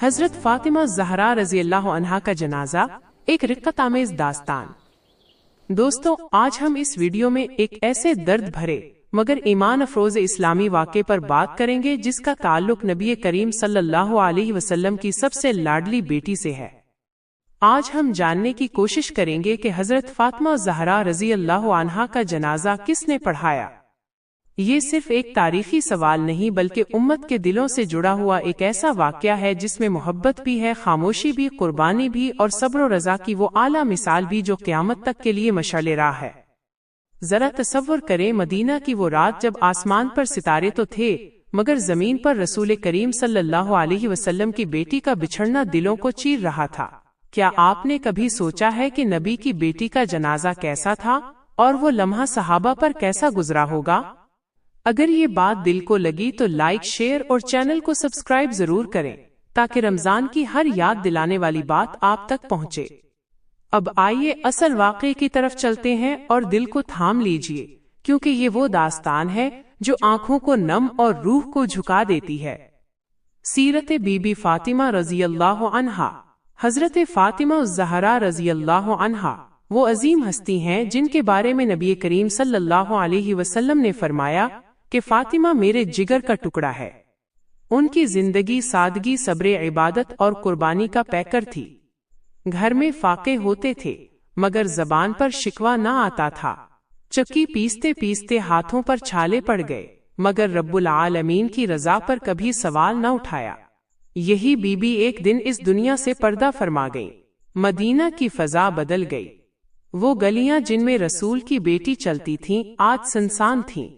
हजरत फातिमा ज़हरा रज़ी अल्लाह अन्हा का जनाजा, एक रिक्कत आमेज दास्तान। दोस्तों, आज हम इस वीडियो में एक ऐसे दर्द भरे मगर ईमान अफरोज इस्लामी वाक़े पर बात करेंगे जिसका ताल्लुक नबी करीम सल्लल्लाहु अलैहि वसल्लम की सबसे लाडली बेटी से है। आज हम जानने की कोशिश करेंगे कि हजरत फातिमा ज़हरा रज़ी अल्लाह अन्हा का जनाजा किसने पढ़ाया। ये सिर्फ एक तारीखी सवाल नहीं बल्कि उम्मत के दिलों से जुड़ा हुआ एक ऐसा वाक़या है जिसमें मोहब्बत भी है, खामोशी भी, कुर्बानी भी और सब्र और रज़ा की वो आला मिसाल भी जो क़यामत तक के लिए मशाल राह है। जरा तसव्वुर करें, मदीना की वो रात जब आसमान पर सितारे तो थे मगर जमीन पर रसूल करीम सल्लल्लाहु अलैहि वसल्लम की बेटी का बिछड़ना दिलों को चीर रहा था। क्या आपने कभी सोचा है कि नबी की बेटी का जनाजा कैसा था और वो लम्हा सहाबा पर कैसा गुजरा होगा? अगर ये बात दिल को लगी तो लाइक, शेयर और चैनल को सब्सक्राइब जरूर करें ताकि रमजान की हर याद दिलाने वाली बात आप तक पहुंचे। अब आइए असल वाक़े की तरफ चलते हैं और दिल को थाम लीजिए, क्योंकि ये वो दास्तान है जो आंखों को नम और रूह को झुका देती है। सीरत बीबी फातिमा रज़ी अल्लाह अन्हा। हजरत फातिमा ज़हरा रज़ी अल्लाह अन्हा वो अजीम हस्ती हैं जिनके बारे में नबी करीम सल्लल्लाहु अलैहि वसल्लम ने फरमाया कि फातिमा मेरे जिगर का टुकड़ा है। उनकी जिंदगी सादगी, सब्र, इबादत और कुर्बानी का पैकर थी। घर में फाके होते थे मगर जबान पर शिकवा ना आता था। चक्की पीसते पीसते हाथों पर छाले पड़ गए मगर रब्बुल आलमीन की रजा पर कभी सवाल न उठाया। यही बीबी एक दिन इस दुनिया से पर्दा फरमा गई। मदीना की फजा बदल गई। वो गलियां जिनमें रसूल की बेटी चलती थीं आज सुनसान थीं।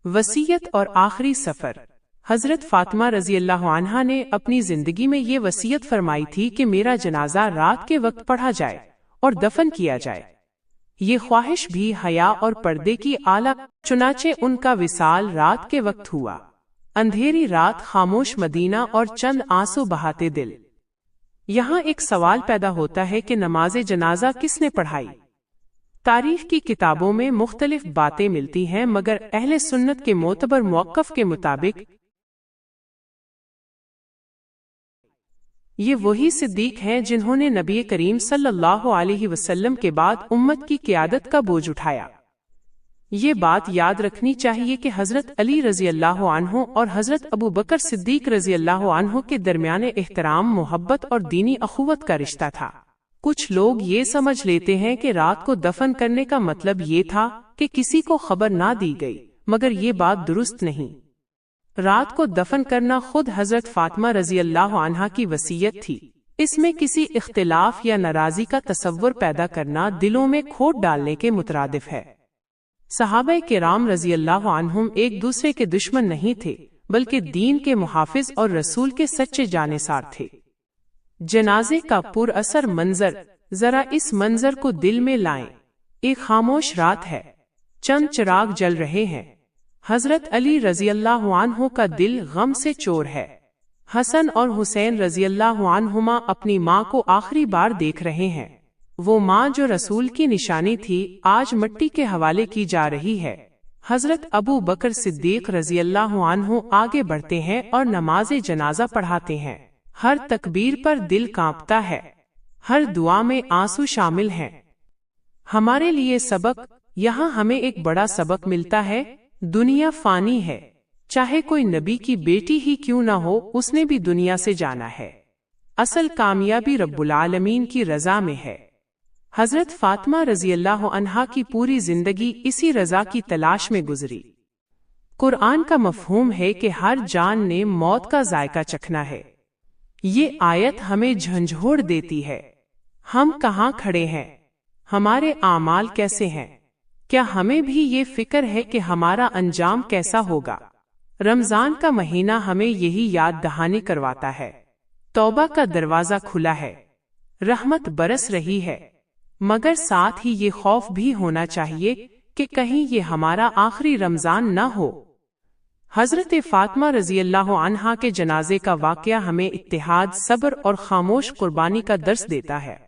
वसीयत और आखिरी सफर। हजरत फातिमा रज़ी अल्लाह अन्हा ने अपनी जिंदगी में ये वसीयत फरमाई थी कि मेरा जनाजा रात के वक्त पढ़ा जाए और दफन किया जाए। ये ख्वाहिश भी हया और पर्दे की आला, चुनाचे उनका विसाल रात के वक्त हुआ। अंधेरी रात, खामोश मदीना और चंद आंसू बहाते दिल। यहाँ एक सवाल पैदा होता है कि नमाज़े जनाजा किसने पढ़ाई? तारीख की किताबों में मुख्तलिफ बातें मिलती हैं मगर अहले सुन्नत के मोतबर मौक़िफ़ के मुताबिक ये वही सिद्दीक हैं जिन्होंने नबी करीम सल्लल्लाहु अलैहि वसल्लम के बाद उम्मत की क़यादत का बोझ उठाया। ये बात याद रखनी चाहिए कि हजरत अली रज़ी अल्लाह अन्हु और हजरत अबू बकर सिद्दीक रज़ी अल्लाह अन्हु के दरमियान एहतराम, मोहब्बत और दीनी अखुवत का रिश्ता था। कुछ लोग ये समझ लेते हैं कि रात को दफन करने का मतलब ये था कि किसी को खबर ना दी गई, मगर ये बात दुरुस्त नहीं। रात को दफन करना खुद हजरत फातिमा रज़ी अल्लाह अन्हा की वसीयत थी। इसमें किसी इख्तिलाफ या नाराजी का तसव्वुर पैदा करना दिलों में खोट डालने के मुतरादिफ है। सहाबा किराम रज़ी अल्लाह अन्हुम एक दूसरे के दुश्मन नहीं थे बल्कि दीन के मुहाफिज और रसूल के सच्चे जानेसार थे। जनाजे का पुरअसर मंजर, जरा इस मंजर को दिल में लाएं। एक खामोश रात है, चंद चिराग जल रहे हैं। हजरत अली रज़ी अल्लाह अन्हु का दिल गम से चोर है। हसन और हुसैन रज़ी अल्लाह अन्हुमा अपनी माँ को आखिरी बार देख रहे हैं। वो माँ जो रसूल की निशानी थी आज मिट्टी के हवाले की जा रही है। हजरत अबू बकर सिद्दीक रज़ी अल्लाह अन्हु आगे बढ़ते हैं और नमाज़े जनाजा पढ़ाते हैं। हर तकबीर पर दिल कांपता है, हर दुआ में आंसू शामिल हैं। हमारे लिए सबक, यहाँ हमें एक बड़ा सबक मिलता है। दुनिया फानी है, चाहे कोई नबी की बेटी ही क्यों ना हो, उसने भी दुनिया से जाना है। असल कामयाबी रब्बुल आलमीन की रजा में है। हजरत फातिमा रज़ी अल्लाह अन्हा की पूरी जिंदगी इसी रजा की तलाश में गुजरी। कुरान का मफहूम है कि हर जान ने मौत का जायका चखना है। ये आयत हमें झंझोड़ देती है। हम कहाँ खड़े हैं? हमारे आमाल कैसे हैं? क्या हमें भी ये फिक्र है कि हमारा अंजाम कैसा होगा? रमजान का महीना हमें यही याद दहानी करवाता है। तौबा का दरवाजा खुला है, रहमत बरस रही है, मगर साथ ही ये खौफ भी होना चाहिए कि कहीं ये हमारा आखिरी रमजान न हो। हजरत फातिमा रज़ी अल्लाह अन्हा के जनाजे का वाक़या हमें इत्तेहाद, सब्र और खामोश कुर्बानी का दर्स देता है।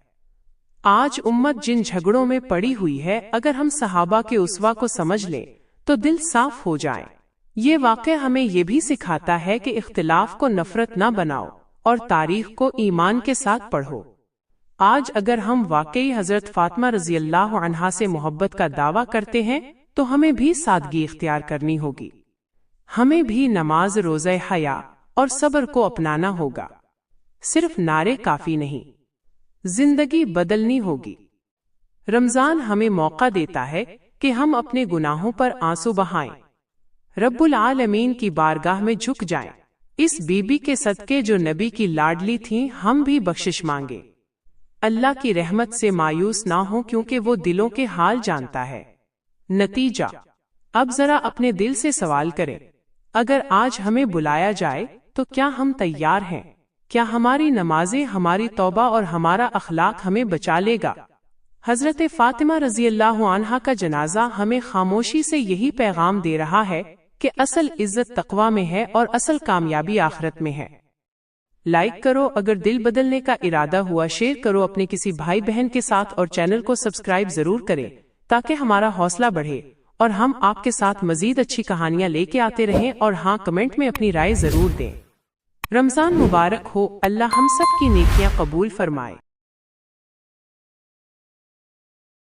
आज उम्मत जिन झगड़ों में पड़ी हुई है, अगर हम सहाबा के उसवा को समझ लें तो दिल साफ हो जाए। ये वाक़या हमें ये भी सिखाता है कि इख्तिलाफ को नफरत न बनाओ اور تاریخ کو ایمان کے ساتھ پڑھو۔ آج اگر ہم واقعی حضرت فاطمہ رضی اللہ عنہا سے محبت کا دعویٰ کرتے ہیں تو ہمیں بھی سادگی اختیار کرنی ہوگی، ہمیں بھی نماز، روزہ حیا اور صبر کو اپنانا ہوگا۔ صرف نعرے کافی نہیں، زندگی بدلنی ہوگی۔ رمضان ہمیں موقع دیتا ہے کہ ہم اپنے گناہوں پر آنسو بہائیں، رب العالمین کی بارگاہ میں جھک جائیں۔ اس بی بی کے صدقے جو نبی کی لاڈلی تھیں، ہم بھی بخشش مانگیں۔ اللہ کی رحمت سے مایوس نہ ہوں کیونکہ وہ دلوں کے حال جانتا ہے۔ نتیجہ، اب ذرا اپنے دل سے سوال کریں، اگر آج ہمیں بلایا جائے تو کیا ہم تیار ہیں؟ کیا ہماری نمازیں، ہماری توبہ اور ہمارا اخلاق ہمیں بچا لے گا؟ حضرت فاطمہ رضی اللہ عنہا کا جنازہ ہمیں خاموشی سے یہی پیغام دے رہا ہے کہ اصل عزت تقویٰ میں ہے اور اصل کامیابی آخرت میں ہے۔ لائک کرو اگر دل بدلنے کا ارادہ ہوا، شیئر کرو اپنے کسی بھائی بہن کے ساتھ اور چینل کو سبسکرائب ضرور کریں تاکہ ہمارا حوصلہ بڑھے اور ہم آپ کے ساتھ مزید اچھی کہانیاں لے کے آتے رہیں۔ اور ہاں، کمنٹ میں اپنی رائے ضرور دیں۔ رمضان مبارک ہو، اللہ ہم سب کی نیکیاں قبول فرمائے۔